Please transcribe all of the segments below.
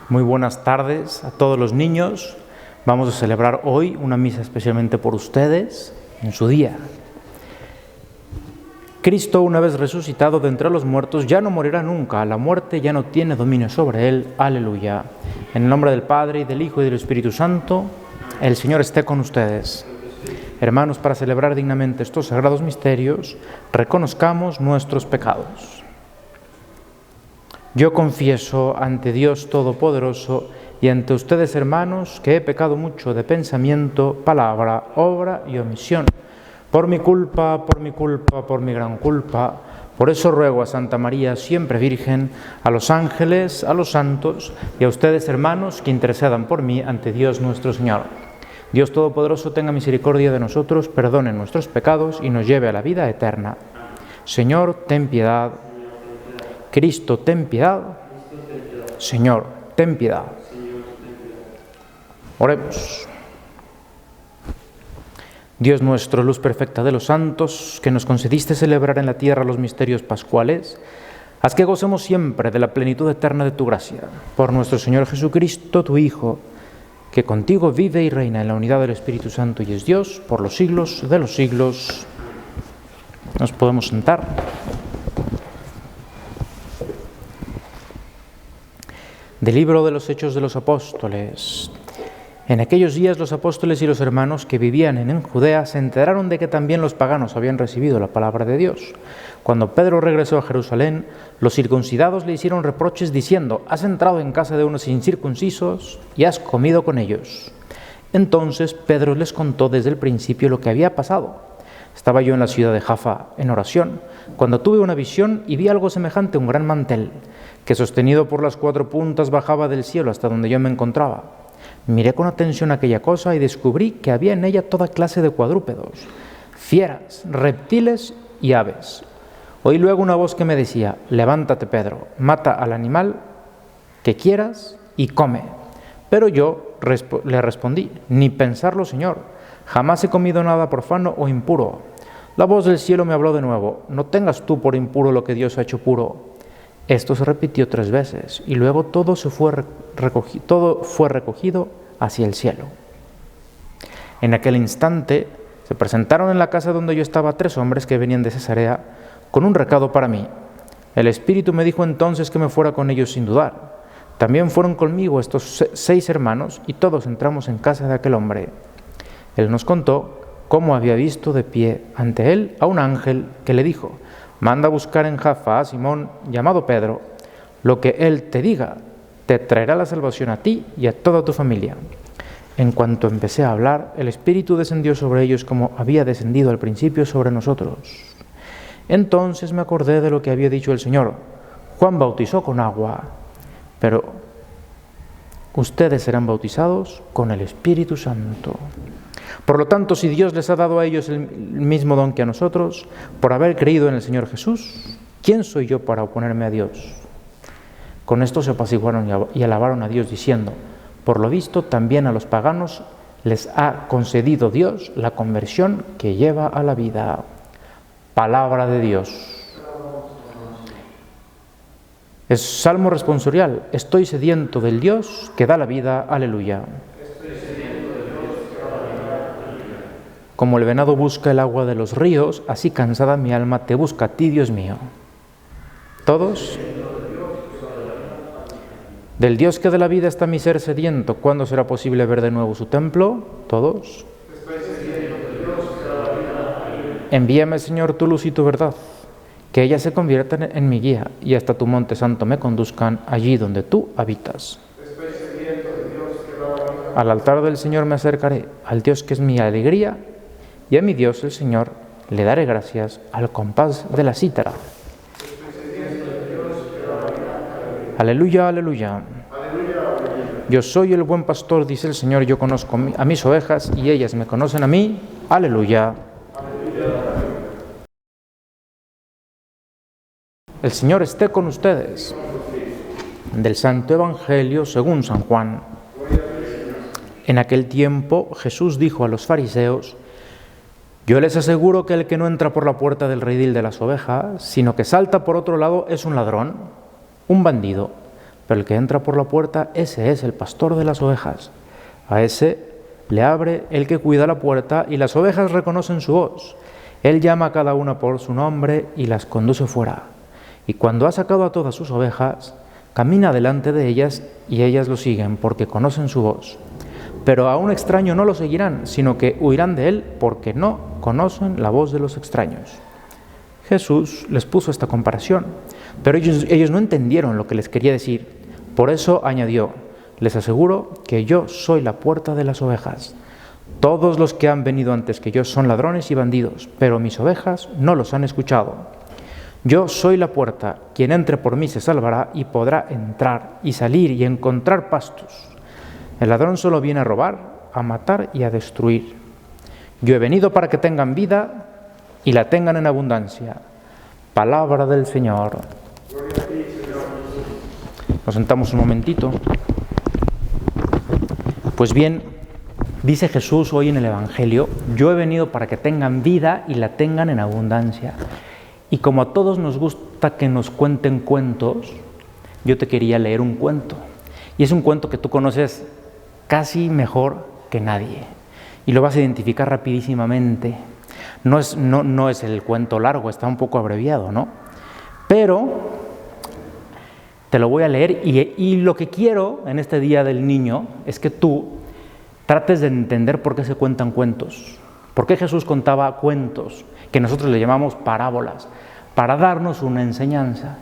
Muy buenas tardes a todos los niños. Vamos a celebrar hoy una misa especialmente por ustedes en su día. Cristo, una vez resucitado de entre los muertos, ya no morirá nunca. La muerte ya no tiene dominio sobre él. Aleluya. En el nombre del Padre, y del Hijo, y del Espíritu Santo, el Señor esté con ustedes. Hermanos, para celebrar dignamente estos sagrados misterios, reconozcamos nuestros pecados. Yo confieso ante Dios Todopoderoso y ante ustedes, hermanos, que he pecado mucho de pensamiento, palabra, obra y omisión. Por mi culpa, por mi gran culpa. Por eso ruego a Santa María, siempre Virgen, a los ángeles, a los santos y a ustedes, hermanos, que intercedan por mí ante Dios nuestro Señor. Dios Todopoderoso tenga misericordia de nosotros, perdone nuestros pecados y nos lleve a la vida eterna. Señor, ten piedad. Cristo, ten piedad. Señor, ten piedad. Oremos. Dios nuestro, luz perfecta de los santos, que nos concediste celebrar en la tierra los misterios pascuales, haz que gocemos siempre de la plenitud eterna de tu gracia. Por nuestro Señor Jesucristo, tu Hijo, que contigo vive y reina en la unidad del Espíritu Santo y es Dios por los siglos de los siglos. Nos podemos sentar. Del libro de los Hechos de los Apóstoles. En aquellos días los apóstoles y los hermanos que vivían en Judea se enteraron de que también los paganos habían recibido la palabra de Dios. Cuando Pedro regresó a Jerusalén, los circuncidados le hicieron reproches diciendo: «Has entrado en casa de unos incircuncisos y has comido con ellos». Entonces Pedro les contó desde el principio lo que había pasado. Estaba yo en la ciudad de Jaffa en oración, cuando tuve una visión y vi algo semejante a un gran mantel, que sostenido por las 4 puntas bajaba del cielo hasta donde yo me encontraba. Miré con atención aquella cosa y descubrí que había en ella toda clase de cuadrúpedos, fieras, reptiles y aves. Oí luego una voz que me decía: «Levántate, Pedro, mata al animal que quieras y come». Pero yo le respondí: «Ni pensarlo, Señor, jamás he comido nada profano o impuro». La voz del cielo me habló de nuevo: «No tengas tú por impuro lo que Dios ha hecho puro». Esto se repitió 3 veces y luego todo fue recogido hacia el cielo. En aquel instante se presentaron en la casa donde yo estaba 3 hombres que venían de Cesarea con un recado para mí. El Espíritu me dijo entonces que me fuera con ellos sin dudar. También fueron conmigo estos 6 hermanos y todos entramos en casa de aquel hombre. Él nos contó cómo había visto de pie ante él a un ángel que le dijo: «Manda a buscar en Jaffa a Simón, llamado Pedro. Lo que él te diga te traerá la salvación a ti y a toda tu familia». En cuanto empecé a hablar, el Espíritu descendió sobre ellos como había descendido al principio sobre nosotros. Entonces me acordé de lo que había dicho el Señor: «Juan bautizó con agua, pero ustedes serán bautizados con el Espíritu Santo». Por lo tanto, si Dios les ha dado a ellos el mismo don que a nosotros, por haber creído en el Señor Jesús, ¿quién soy yo para oponerme a Dios? Con esto se apaciguaron y alabaron a Dios diciendo: «Por lo visto, también a los paganos les ha concedido Dios la conversión que lleva a la vida». Palabra de Dios. Es salmo responsorial: «Estoy sediento del Dios que da la vida». Aleluya. Como el venado busca el agua de los ríos, así cansada mi alma te busca a ti, Dios mío. ¿Todos? Del Dios que da la vida está mi ser sediento. ¿Cuándo será posible ver de nuevo su templo? ¿Todos? Envíame, Señor, tu luz y tu verdad, que ellas se conviertan en mi guía y hasta tu monte santo me conduzcan, allí donde tú habitas. Al altar del Señor me acercaré, al Dios que es mi alegría, y a mi Dios, el Señor, le daré gracias al compás de la cítara. Aleluya, aleluya. Yo soy el buen pastor, dice el Señor, yo conozco a mis ovejas y ellas me conocen a mí. Aleluya. El Señor esté con ustedes. Del Santo Evangelio según San Juan. En aquel tiempo Jesús dijo a los fariseos: «Yo les aseguro que el que no entra por la puerta del redil de las ovejas, sino que salta por otro lado, es un ladrón, un bandido. pero el que entra por la puerta, ese es el pastor de las ovejas. A ese le abre el que cuida la puerta y las ovejas reconocen su voz. Él llama a cada una por su nombre y las conduce fuera. Y cuando ha sacado a todas sus ovejas, camina delante de ellas y ellas lo siguen porque conocen su voz. Pero a un extraño no lo seguirán, sino que huirán de él porque no conocen la voz de los extraños. Jesús les puso esta comparación, pero ellos no entendieron lo que les quería decir. Por eso añadió: les aseguro que yo soy la puerta de las ovejas. Todos los que han venido antes que yo son ladrones y bandidos, pero mis ovejas no los han escuchado. Yo soy la puerta, quien entre por mí se salvará y podrá entrar y salir y encontrar pastos. El ladrón solo viene a robar, a matar y a destruir. Yo he venido para que tengan vida y la tengan en abundancia. Palabra del Señor. Nos sentamos un momentito. Pues bien, dice Jesús hoy en el Evangelio: yo he venido para que tengan vida y la tengan en abundancia. Y como a todos nos gusta que nos cuenten cuentos, yo te quería leer un cuento. Y es un cuento que tú conoces casi mejor que nadie. Y lo vas a identificar rapidísimamente. No es el cuento largo, está un poco abreviado, ¿no? Pero te lo voy a leer y lo que quiero en este Día del Niño es que tú trates de entender por qué se cuentan cuentos. ¿Por qué Jesús contaba cuentos, que nosotros le llamamos parábolas? Para darnos una enseñanza.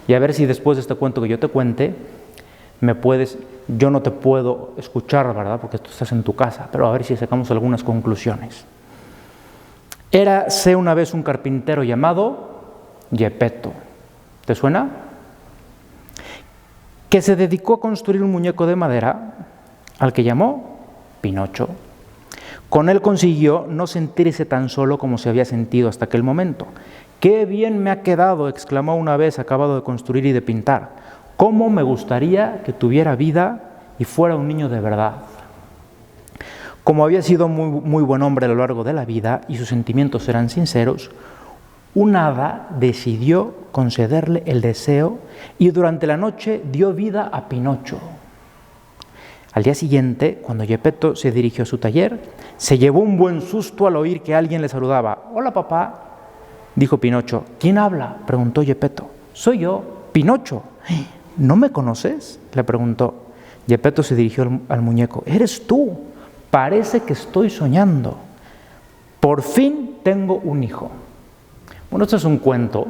Y a ver si después de este cuento que yo te cuente, yo no te puedo escuchar, ¿verdad? Porque tú estás en tu casa, pero a ver si sacamos algunas conclusiones. Érase una vez un carpintero llamado Gepetto. ¿Te suena? Que se dedicó a construir un muñeco de madera al que llamó Pinocho. Con él consiguió no sentirse tan solo como se había sentido hasta aquel momento. ¡Qué bien me ha quedado!, exclamó una vez acabado de construir y de pintar. ¿Cómo me gustaría que tuviera vida y fuera un niño de verdad? Como había sido muy buen hombre a lo largo de la vida y sus sentimientos eran sinceros, un hada decidió concederle el deseo y durante la noche dio vida a Pinocho. Al día siguiente, cuando Gepetto se dirigió a su taller, se llevó un buen susto al oír que alguien le saludaba. «Hola, papá», dijo Pinocho. «¿Quién habla?», preguntó Gepetto. «Soy yo, Pinocho». «¿No me conoces?», le preguntó. Gepetto se dirigió al muñeco. «Eres tú. Parece que estoy soñando. Por fin tengo un hijo». Bueno, esto es un cuento.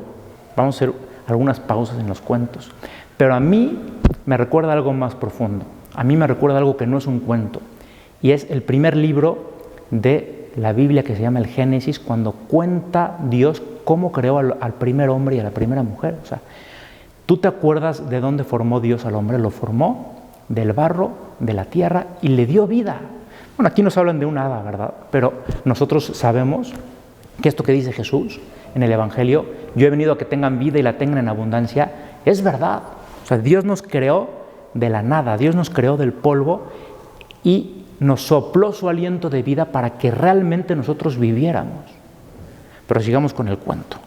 Vamos a hacer algunas pausas en los cuentos. Pero a mí me recuerda algo más profundo. A mí me recuerda algo que no es un cuento. Y es el primer libro de la Biblia que se llama el Génesis, cuando cuenta Dios cómo creó al primer hombre y a la primera mujer. O sea, ¿tú te acuerdas de dónde formó Dios al hombre? Lo formó del barro, de la tierra, y le dio vida. Bueno, aquí nos hablan de un hada, ¿verdad? Pero nosotros sabemos que esto que dice Jesús en el Evangelio, yo he venido a que tengan vida y la tengan en abundancia, es verdad. O sea, Dios nos creó de la nada, Dios nos creó del polvo y nos sopló su aliento de vida para que realmente nosotros viviéramos. Pero sigamos con el cuento.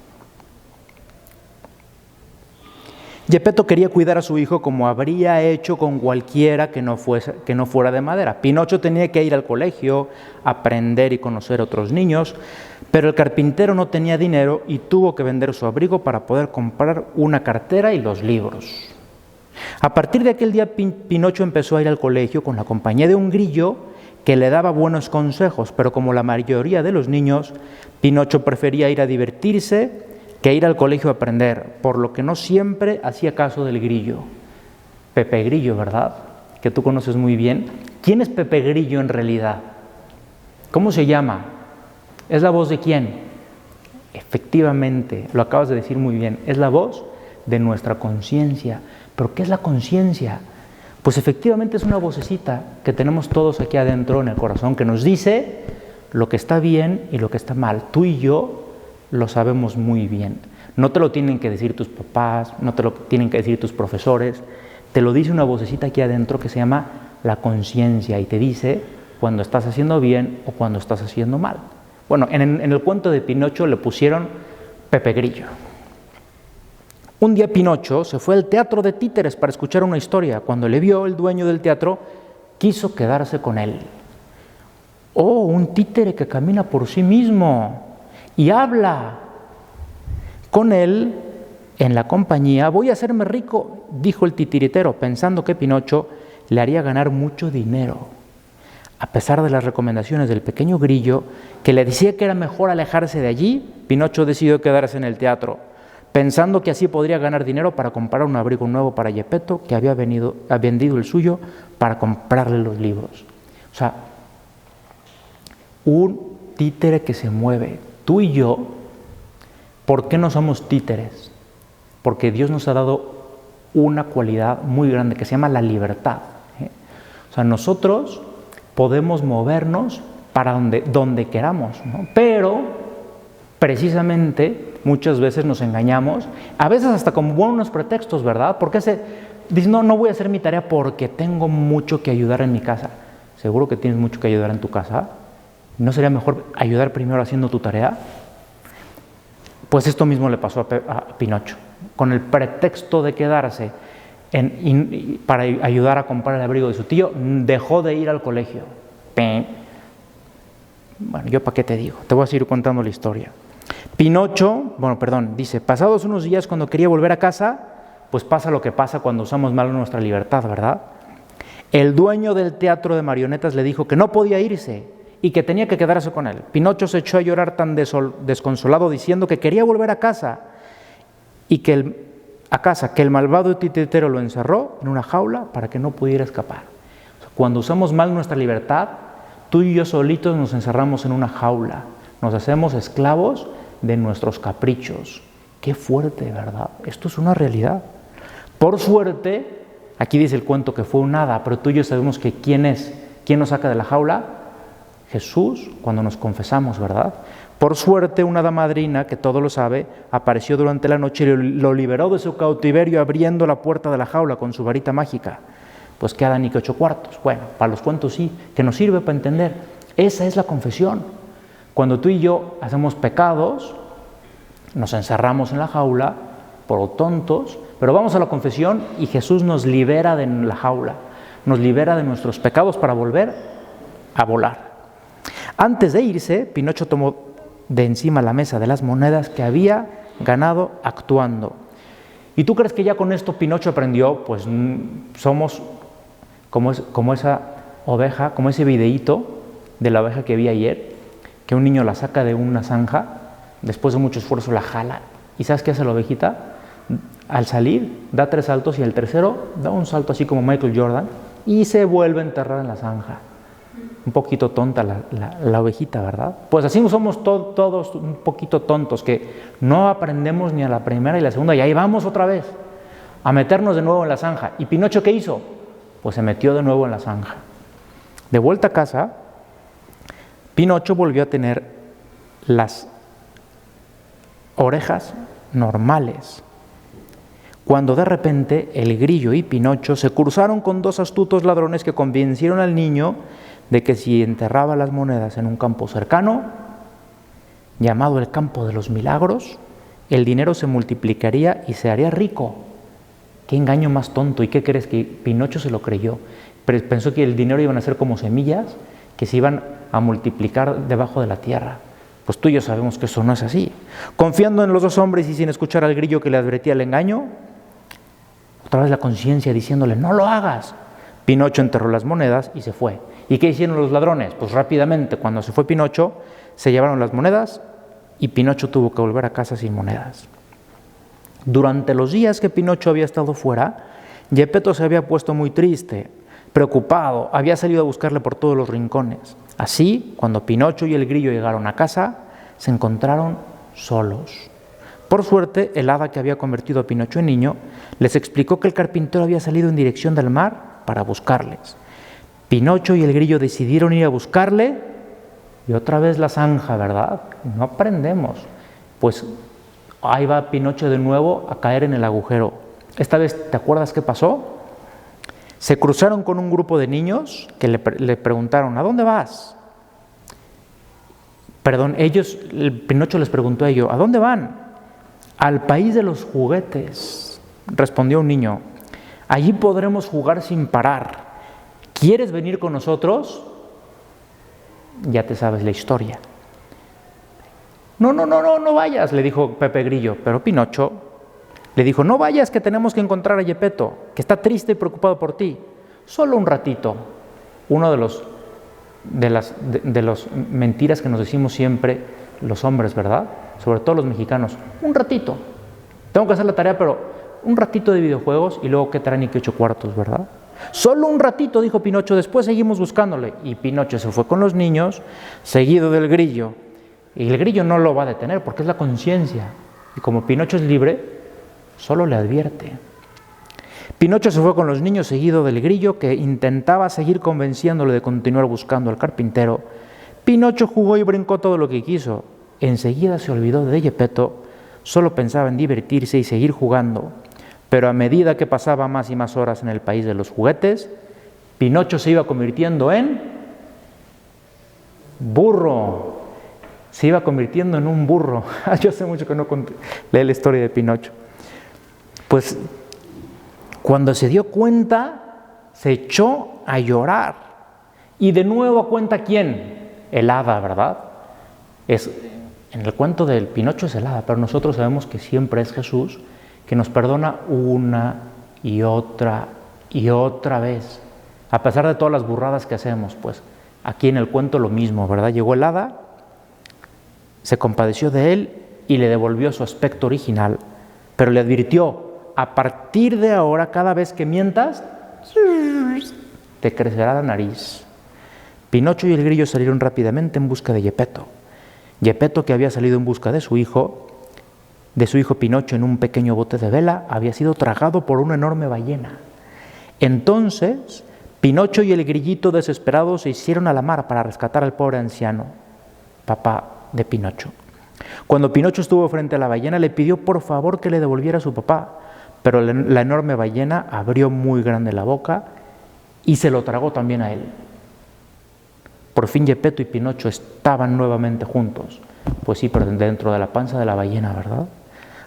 Gepetto quería cuidar a su hijo como habría hecho con cualquiera que no fuera de madera. Pinocho tenía que ir al colegio, aprender y conocer a otros niños, pero el carpintero no tenía dinero y tuvo que vender su abrigo para poder comprar una cartera y los libros. A partir de aquel día, Pinocho empezó a ir al colegio con la compañía de un grillo que le daba buenos consejos, pero como la mayoría de los niños, Pinocho prefería ir a divertirse que ir al colegio a aprender, por lo que no siempre hacía caso del grillo. Pepe Grillo, ¿verdad? Que tú conoces muy bien. ¿Quién es Pepe Grillo en realidad? ¿Cómo se llama? ¿Es la voz de quién? Efectivamente, lo acabas de decir muy bien, es la voz de nuestra conciencia. ¿Pero qué es la conciencia? Pues efectivamente es una vocecita que tenemos todos aquí adentro en el corazón que nos dice lo que está bien y lo que está mal. Tú y yo lo sabemos muy bien. No te lo tienen que decir tus papás, no te lo tienen que decir tus profesores, te lo dice una vocecita aquí adentro que se llama la conciencia y te dice cuando estás haciendo bien o cuando estás haciendo mal. Bueno, en el cuento de Pinocho le pusieron Pepe Grillo. Un día Pinocho se fue al teatro de títeres para escuchar una historia. Cuando le vio, el dueño del teatro quiso quedarse con él. ¡Oh, un títere que camina por sí mismo y habla! Con él, en la compañía, voy a hacerme rico, dijo el titiritero, pensando que Pinocho le haría ganar mucho dinero. A pesar de las recomendaciones del pequeño grillo, que le decía que era mejor alejarse de allí, Pinocho decidió quedarse en el teatro, pensando que así podría ganar dinero para comprar un abrigo nuevo para Geppetto, que había vendido el suyo para comprarle los libros. O sea, un títere que se mueve. Tú y yo, ¿por qué no somos títeres? Porque Dios nos ha dado una cualidad muy grande que se llama la libertad. O sea, nosotros podemos movernos para donde queramos, ¿no? Pero precisamente muchas veces nos engañamos, a veces hasta con buenos pretextos, ¿verdad? Porque dices, no voy a hacer mi tarea porque tengo mucho que ayudar en mi casa. ¿Seguro que tienes mucho que ayudar en tu casa? ¿No sería mejor ayudar primero haciendo tu tarea? Pues esto mismo le pasó a Pinocho. Con el pretexto de quedarse para ayudar a comprar el abrigo de su tío, dejó de ir al colegio. Bueno, ¿yo para qué te digo? Te voy a seguir contando la historia. Dice, pasados unos días cuando quería volver a casa, pues pasa lo que pasa cuando usamos mal nuestra libertad, ¿verdad? El dueño del teatro de marionetas le dijo que no podía irse y que tenía que quedarse con él. Pinocho se echó a llorar tan desconsolado diciendo que quería volver a casa y que el malvado titiritero lo encerró en una jaula para que no pudiera escapar. O sea, cuando usamos mal nuestra libertad, tú y yo solitos nos encerramos en una jaula, nos hacemos esclavos de nuestros caprichos. Qué fuerte, ¿verdad? Esto es una realidad. Por suerte, aquí dice el cuento que fue un hada, pero tú y yo sabemos que ¿quién nos saca de la jaula? Jesús, cuando nos confesamos, ¿verdad? Por suerte, una hada madrina, que todo lo sabe, apareció durante la noche y lo liberó de su cautiverio abriendo la puerta de la jaula con su varita mágica. Pues qué hada ni que 8 cuartos. Bueno, para los cuentos sí, que nos sirve para entender. Esa es la confesión. Cuando tú y yo hacemos pecados, nos encerramos en la jaula por tontos, pero vamos a la confesión y Jesús nos libera de la jaula, nos libera de nuestros pecados para volver a volar. Antes de irse, Pinocho tomó de encima la mesa de las monedas que había ganado actuando. ¿Y tú crees que ya con esto Pinocho aprendió? Pues somos como esa oveja, como ese videíto de la oveja que vi ayer, que un niño la saca de una zanja, después de mucho esfuerzo la jala, ¿y sabes qué hace la ovejita? Al salir, da 3 saltos y el tercero da un salto así como Michael Jordan y se vuelve a enterrar en la zanja. Un poquito tonta la ovejita, ¿verdad? Pues así somos todos un poquito tontos, que no aprendemos ni a la primera y la segunda, y ahí vamos otra vez a meternos de nuevo en la zanja. ¿Y Pinocho qué hizo? Pues se metió de nuevo en la zanja. De vuelta a casa, Pinocho volvió a tener las orejas normales, cuando de repente el grillo y Pinocho se cruzaron con 2 astutos ladrones que convencieron al niño de que si enterraba las monedas en un campo cercano, llamado el Campo de los Milagros, el dinero se multiplicaría y se haría rico. ¡Qué engaño más tonto! ¿Y qué crees? Que Pinocho se lo creyó. Pero pensó que el dinero iban a ser como semillas que se iban a multiplicar debajo de la tierra. Pues tú y yo sabemos que eso no es así. Confiando en los 2 hombres y sin escuchar al grillo que le advertía el engaño, otra vez la conciencia diciéndole, no lo hagas. Pinocho enterró las monedas y se fue. ¿Y qué hicieron los ladrones? Pues rápidamente, cuando se fue Pinocho, se llevaron las monedas y Pinocho tuvo que volver a casa sin monedas. Durante los días que Pinocho había estado fuera, Geppetto se había puesto muy triste, preocupado, había salido a buscarle por todos los rincones. Así, cuando Pinocho y el grillo llegaron a casa, se encontraron solos. Por suerte, el hada que había convertido a Pinocho en niño les explicó que el carpintero había salido en dirección del mar para buscarles. Pinocho y el grillo decidieron ir a buscarle y otra vez la zanja, ¿verdad? No aprendemos. Pues ahí va Pinocho de nuevo a caer en el agujero. Esta vez, ¿te acuerdas qué pasó? Se cruzaron con un grupo de niños que le preguntaron, ¿a dónde vas? Pinocho les preguntó a ellos, ¿a dónde van? Al país de los juguetes, respondió un niño. Allí podremos jugar sin parar. ¿Quieres venir con nosotros? Ya te sabes la historia. No vayas, le dijo Pepe Grillo. Pero Pinocho le dijo, no vayas, que tenemos que encontrar a Gepetto, que está triste y preocupado por ti. Solo un ratito. Uno de las mentiras que nos decimos siempre los hombres, ¿verdad? Sobre todo los mexicanos. Un ratito. Tengo que hacer la tarea, pero un ratito de videojuegos y luego qué traen y qué 8 cuartos, ¿verdad? Solo un ratito, dijo Pinocho, después seguimos buscándole. Y Pinocho se fue con los niños, seguido del Grillo. Y el Grillo no lo va a detener porque es la conciencia. Y como Pinocho es libre, solo le advierte. Pinocho se fue con los niños seguido del Grillo, que intentaba seguir convenciéndole de continuar buscando al carpintero. Pinocho jugó y brincó todo lo que quiso. Enseguida se olvidó de Gepetto, solo pensaba en divertirse y seguir jugando. Pero a medida que pasaba más y más horas en el país de los juguetes, Pinocho se iba convirtiendo en burro. Se iba convirtiendo en un burro. Yo hace mucho que no leí la historia de Pinocho. Pues cuando se dio cuenta, se echó a llorar. Y de nuevo cuenta ¿quién? El hada, ¿verdad? En el cuento del Pinocho es el hada, pero nosotros sabemos que siempre es Jesús, que nos perdona una y otra vez. A pesar de todas las burradas que hacemos, pues aquí en el cuento lo mismo, ¿verdad? Llegó el hada, se compadeció de él y le devolvió su aspecto original, pero le advirtió, a partir de ahora, cada vez que mientas, te crecerá la nariz. Pinocho y el Grillo salieron rápidamente en busca de Gepetto. Gepetto, que había salido en busca de su hijo Pinocho en un pequeño bote de vela, había sido tragado por una enorme ballena. Entonces, Pinocho y el Grillito, desesperados, se hicieron a la mar para rescatar al pobre anciano, papá de Pinocho. Cuando Pinocho estuvo frente a la ballena, le pidió por favor que le devolviera a su papá, pero la enorme ballena abrió muy grande la boca y se lo tragó también a él. Por fin Gepetto y Pinocho estaban nuevamente juntos. Pues sí, pero dentro de la panza de la ballena, ¿verdad?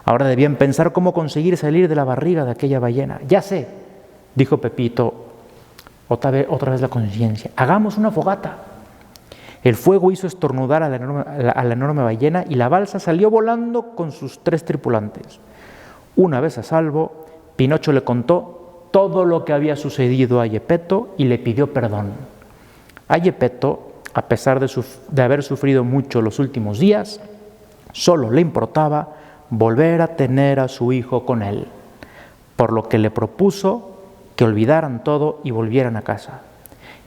Ahora debían pensar cómo conseguir salir de la barriga de aquella ballena. Ya sé, dijo Pepito, otra vez la conciencia. Hagamos una fogata. El fuego hizo estornudar a la enorme ballena y la balsa salió volando con sus 3 tripulantes. Una vez a salvo, Pinocho le contó todo lo que había sucedido a Gepetto y le pidió perdón. A Gepetto, a pesar de haber sufrido mucho los últimos días, solo le importaba volver a tener a su hijo con él, por lo que le propuso que olvidaran todo y volvieran a casa.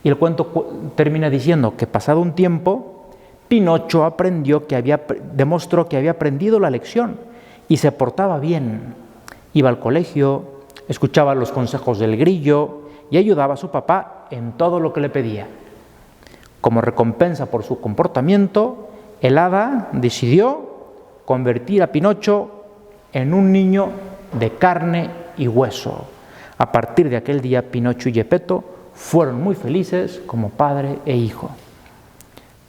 Y el cuento termina diciendo que pasado un tiempo, Pinocho demostró que había aprendido la lección y se portaba bien. Iba al colegio, escuchaba los consejos del Grillo y ayudaba a su papá en todo lo que le pedía. Como recompensa por su comportamiento, el hada decidió convertir a Pinocho en un niño de carne y hueso. A partir de aquel día, Pinocho y Gepetto fueron muy felices como padre e hijo.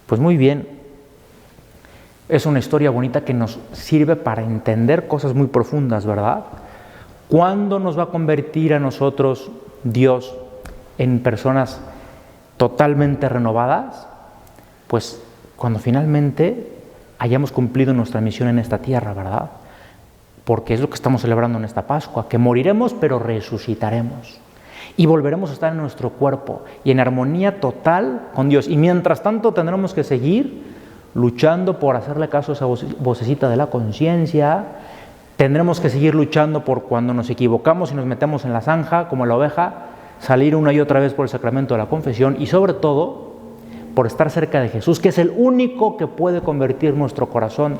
Pues muy bien, es una historia bonita que nos sirve para entender cosas muy profundas, ¿verdad? ¿Cuándo nos va a convertir a nosotros Dios en personas totalmente renovadas? Pues cuando finalmente hayamos cumplido nuestra misión en esta tierra, ¿verdad? Porque es lo que estamos celebrando en esta Pascua, que moriremos pero resucitaremos y volveremos a estar en nuestro cuerpo y en armonía total con Dios. Y mientras tanto tendremos que seguir luchando por hacerle caso a esa vocecita de la conciencia. Tendremos que seguir luchando por cuando nos equivocamos y nos metemos en la zanja como la oveja, salir una y otra vez por el sacramento de la confesión y sobre todo por estar cerca de Jesús, que es el único que puede convertir nuestro corazón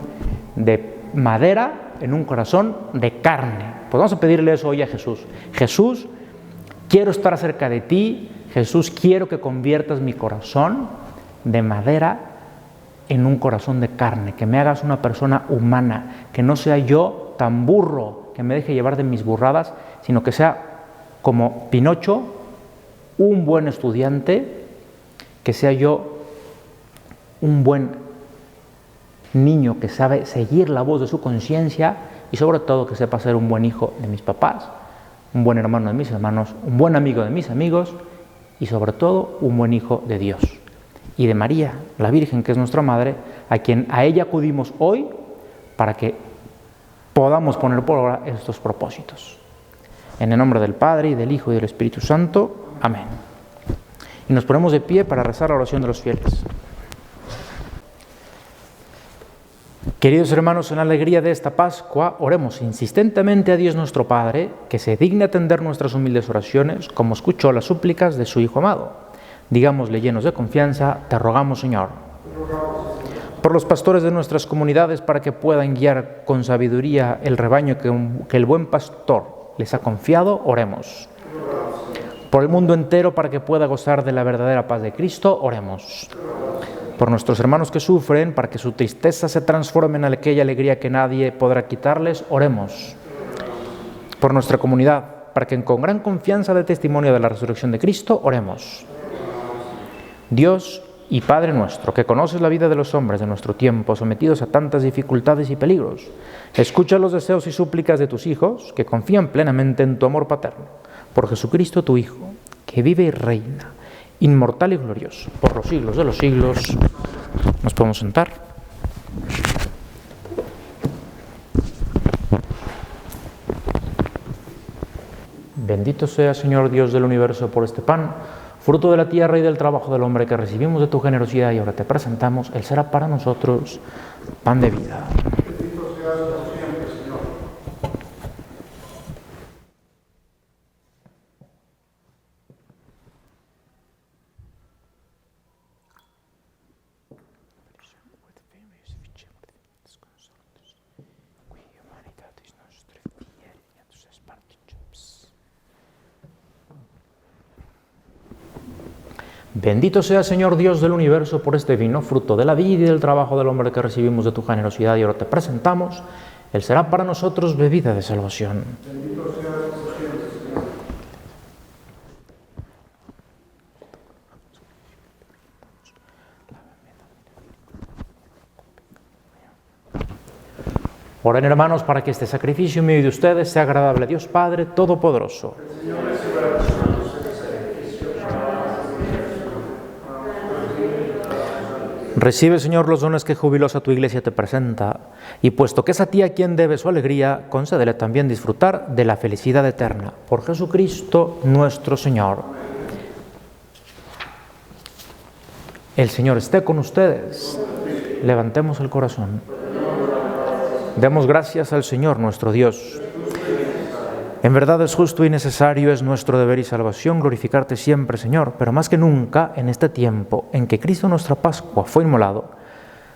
de madera en un corazón de carne. Pues vamos a pedirle eso hoy a Jesús. Jesús, quiero estar cerca de ti. Jesús, quiero que conviertas mi corazón de madera en un corazón de carne, que me hagas una persona humana, que no sea yo tan burro, que me deje llevar de mis burradas, sino que sea como Pinocho, un buen estudiante, que sea yo un buen niño que sabe seguir la voz de su conciencia y sobre todo que sepa ser un buen hijo de mis papás, un buen hermano de mis hermanos, un buen amigo de mis amigos y sobre todo un buen hijo de Dios. Y de María, la Virgen, que es nuestra Madre, a ella acudimos hoy para que podamos poner por obra estos propósitos. En el nombre del Padre, y del Hijo, y del Espíritu Santo. Amén. Y nos ponemos de pie para rezar la oración de los fieles. Queridos hermanos, en la alegría de esta Pascua, oremos insistentemente a Dios nuestro Padre, que se digne atender nuestras humildes oraciones, como escuchó las súplicas de su Hijo amado. Digámosle llenos de confianza: te rogamos, Señor. Por los pastores de nuestras comunidades, para que puedan guiar con sabiduría el rebaño que el buen pastor les ha confiado, oremos. Por el mundo entero, para que pueda gozar de la verdadera paz de Cristo, oremos. Por nuestros hermanos que sufren, para que su tristeza se transforme en aquella alegría que nadie podrá quitarles, oremos. Por nuestra comunidad, para que con gran confianza de testimonio de la resurrección de Cristo, oremos. Dios y Padre nuestro, que conoces la vida de los hombres de nuestro tiempo, sometidos a tantas dificultades y peligros, escucha los deseos y súplicas de tus hijos, que confían plenamente en tu amor paterno. Por Jesucristo, tu Hijo, que vive y reina, inmortal y glorioso, por los siglos de los siglos. Nos podemos sentar. Bendito sea, Señor Dios del universo, por este pan, fruto de la tierra y del trabajo del hombre, que recibimos de tu generosidad y ahora te presentamos. Él será para nosotros pan de vida. Bendito seas por siempre, Señor. Bendito sea, Señor Dios del universo, por este vino, fruto de la vida y del trabajo del hombre, que recibimos de tu generosidad y ahora te presentamos. Él será para nosotros bebida de salvación. Bendito seas por siempre, Señor. Oren, hermanos, para que este sacrificio mío y de ustedes sea agradable a Dios Padre Todopoderoso. Recibe, Señor, los dones que jubilosa tu Iglesia te presenta, y puesto que es a ti a quien debe su alegría, concédele también disfrutar de la felicidad eterna. Por Jesucristo nuestro Señor. El Señor esté con ustedes. Levantemos el corazón. Demos gracias al Señor nuestro Dios. En verdad es justo y necesario, es nuestro deber y salvación glorificarte siempre, Señor, pero más que nunca en este tiempo en que Cristo nuestra Pascua fue inmolado,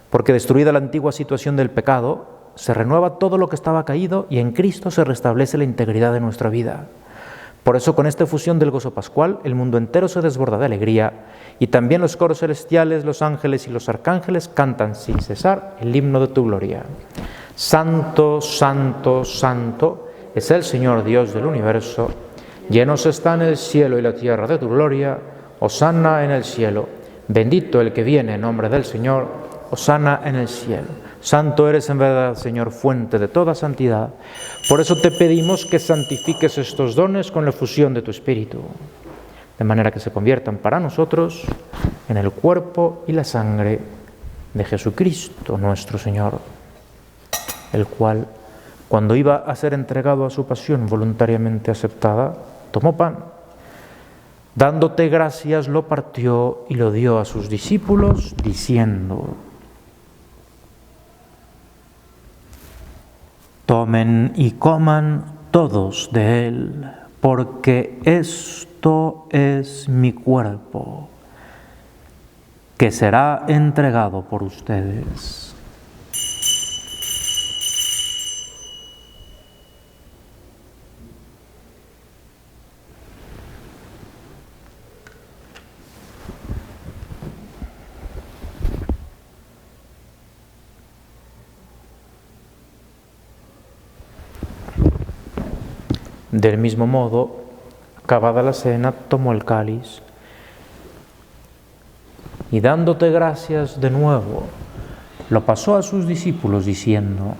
porque destruida la antigua situación del pecado, se renueva todo lo que estaba caído y en Cristo se restablece la integridad de nuestra vida. Por eso, con esta efusión del gozo pascual, el mundo entero se desborda de alegría y también los coros celestiales, los ángeles y los arcángeles cantan sin cesar el himno de tu gloria. Santo, santo, santo es el Señor Dios del universo. Llenos están el cielo y la tierra de tu gloria. Hosana en el cielo. Bendito el que viene en nombre del Señor. Hosana en el cielo. Santo eres en verdad, Señor, fuente de toda santidad. Por eso te pedimos que santifiques estos dones con la efusión de tu Espíritu, de manera que se conviertan para nosotros en el cuerpo y la sangre de Jesucristo nuestro Señor, el cual, cuando iba a ser entregado a su pasión voluntariamente aceptada, tomó pan, dándote gracias, lo partió y lo dio a sus discípulos, diciendo: tomen y coman todos de él, porque esto es mi cuerpo, que será entregado por ustedes. Del mismo modo, acabada la cena, tomó el cáliz y dándote gracias de nuevo, lo pasó a sus discípulos diciendo: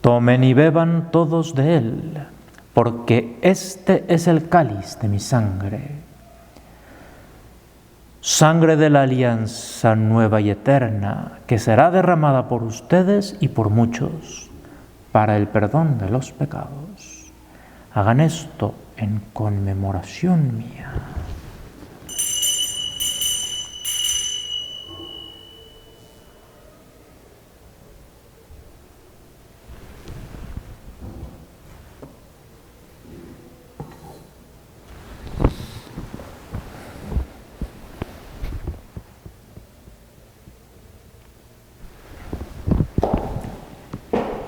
Tomen y beban todos de él, porque este es el cáliz de mi sangre, sangre de la alianza nueva y eterna, que será derramada por ustedes y por muchos para el perdón de los pecados. Hagan esto en conmemoración mía.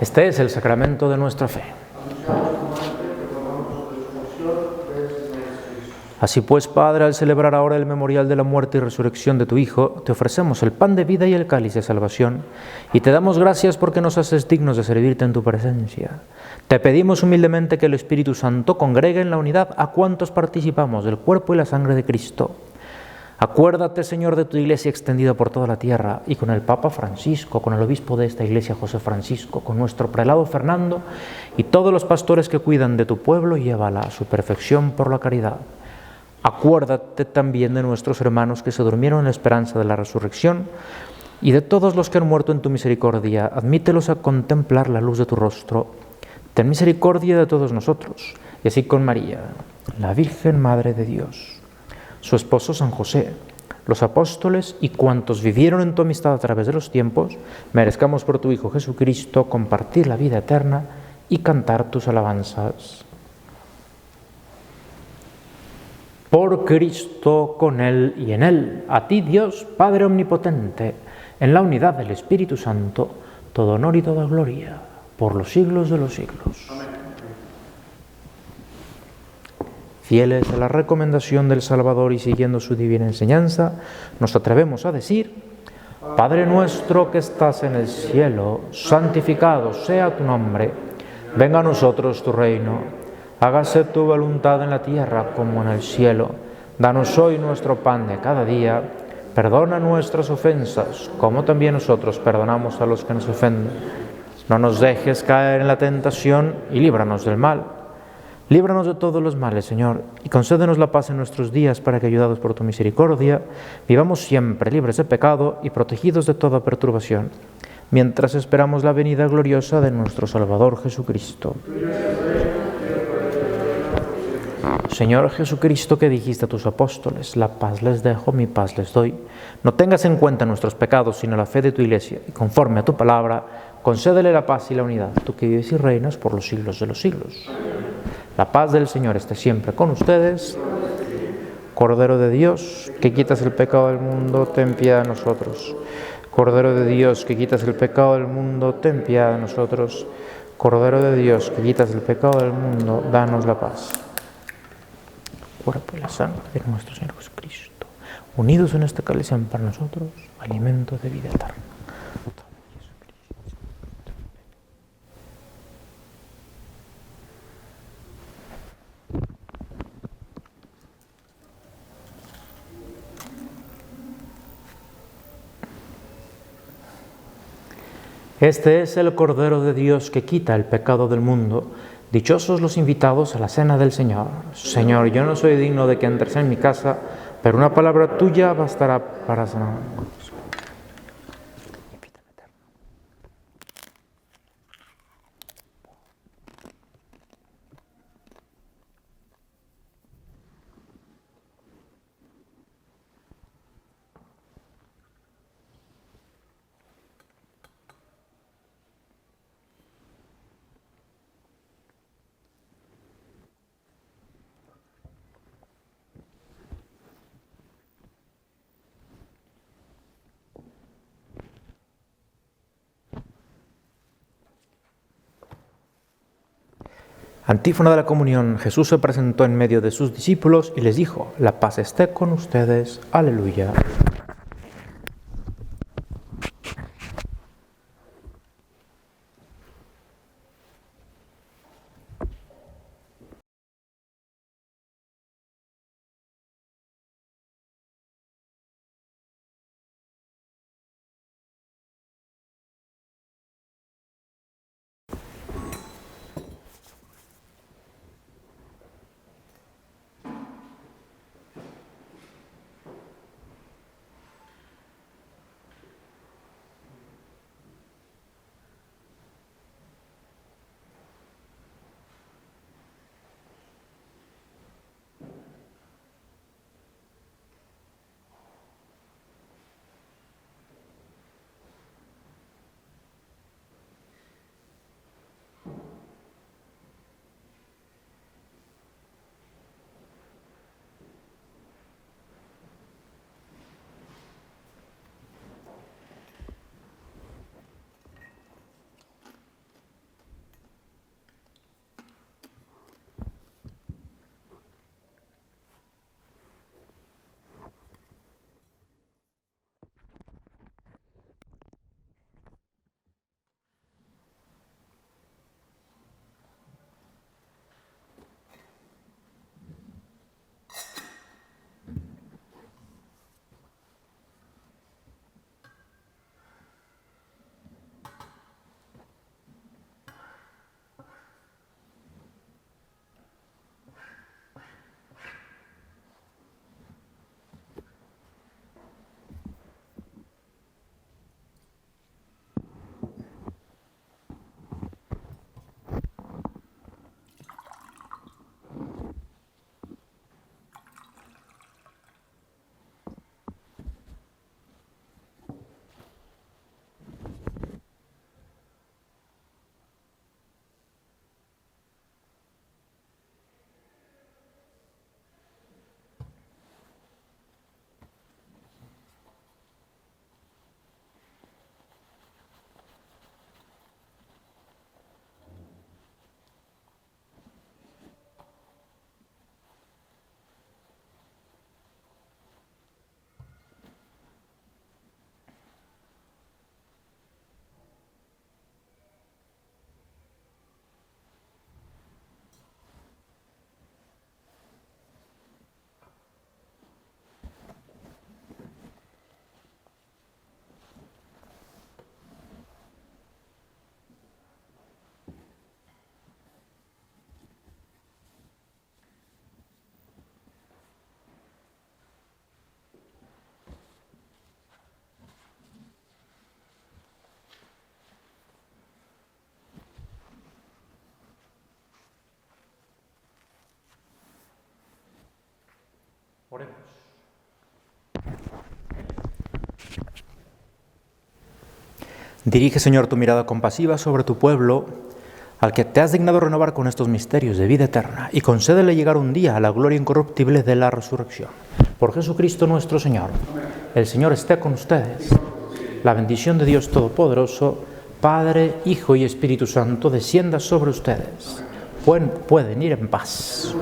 Este es el sacramento de nuestra fe. Así pues, Padre, al celebrar ahora el memorial de la muerte y resurrección de tu Hijo, te ofrecemos el pan de vida y el cáliz de salvación, y te damos gracias porque nos haces dignos de servirte en tu presencia. Te pedimos humildemente que el Espíritu Santo congregue en la unidad a cuantos participamos del cuerpo y la sangre de Cristo. Acuérdate, Señor, de tu Iglesia extendida por toda la tierra, y con el Papa Francisco, con el obispo de esta Iglesia, José Francisco, con nuestro prelado Fernando, y todos los pastores que cuidan de tu pueblo, llévala a su perfección por la caridad. Acuérdate también de nuestros hermanos que se durmieron en la esperanza de la resurrección, y de todos los que han muerto en tu misericordia. Admítelos a contemplar la luz de tu rostro. Ten misericordia de todos nosotros, y así con María, la Virgen Madre de Dios, su esposo San José, los apóstoles y cuantos vivieron en tu amistad a través de los tiempos, merezcamos por tu Hijo Jesucristo compartir la vida eterna y cantar tus alabanzas. Por Cristo, con Él y en Él, a ti Dios, Padre Omnipotente, en la unidad del Espíritu Santo, todo honor y toda gloria, por los siglos de los siglos. Amén. Fieles a la recomendación del Salvador y siguiendo su divina enseñanza, nos atrevemos a decir: Padre nuestro que estás en el cielo, santificado sea tu nombre. Venga a nosotros tu reino. Hágase tu voluntad en la tierra como en el cielo. Danos hoy nuestro pan de cada día. Perdona nuestras ofensas, como también nosotros perdonamos a los que nos ofenden. No nos dejes caer en la tentación y líbranos del mal. Líbranos de todos los males, Señor, y concédenos la paz en nuestros días para que, ayudados por tu misericordia, vivamos siempre libres de pecado y protegidos de toda perturbación, mientras esperamos la venida gloriosa de nuestro Salvador Jesucristo. Señor Jesucristo, que dijiste a tus apóstoles: la paz les dejo, mi paz les doy. No tengas en cuenta nuestros pecados, sino la fe de tu Iglesia, y conforme a tu palabra, concédele la paz y la unidad, tú que vives y reinas por los siglos de los siglos. La paz del Señor esté siempre con ustedes. Cordero de Dios, que quitas el pecado del mundo, ten piedad de nosotros. Cordero de Dios, que quitas el pecado del mundo, ten piedad de nosotros. Cordero de Dios, que quitas el pecado del mundo, danos la paz. Cuerpo y la sangre de nuestro Señor Jesucristo, unidos en esta cáliz, sean para nosotros alimento de vida eterna. Este es el Cordero de Dios que quita el pecado del mundo. Dichosos los invitados a la cena del Señor. Señor, yo no soy digno de que entres en mi casa, pero una palabra tuya bastará para sanar. Antífona de la comunión. Jesús se presentó en medio de sus discípulos y les dijo: la paz esté con ustedes. Aleluya. Dirige, Señor, tu mirada compasiva sobre tu pueblo, al que te has dignado renovar con estos misterios de vida eterna, y concédele llegar un día a la gloria incorruptible de la resurrección. Por Jesucristo nuestro Señor. El Señor esté con ustedes. La bendición de Dios Todopoderoso, Padre, Hijo y Espíritu Santo, descienda sobre ustedes. Pueden ir en paz.